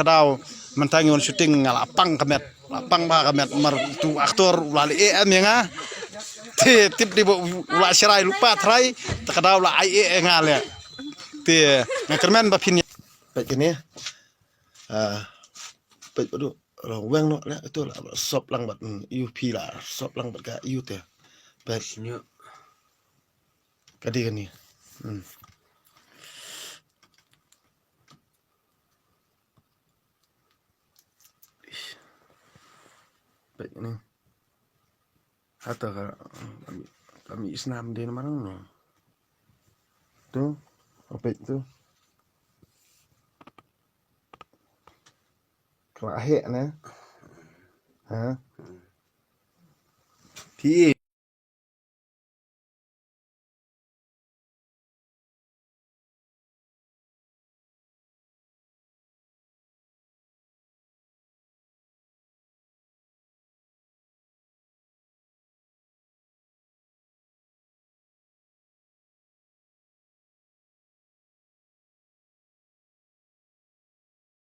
kadau mentangi on syuting lapang kamet mar tu aktor lali em ya tip di ula serai lupa trai kadau la ai ngale te ngakermen ba pin pet ini pet aduh weng no la itu la sop lang bat UP la sop lang bat ka UP te pet kadi kan ni pet ini Hatta kami Islam din naman no. Tu, apa itu? Kelahe na. Ha? Ti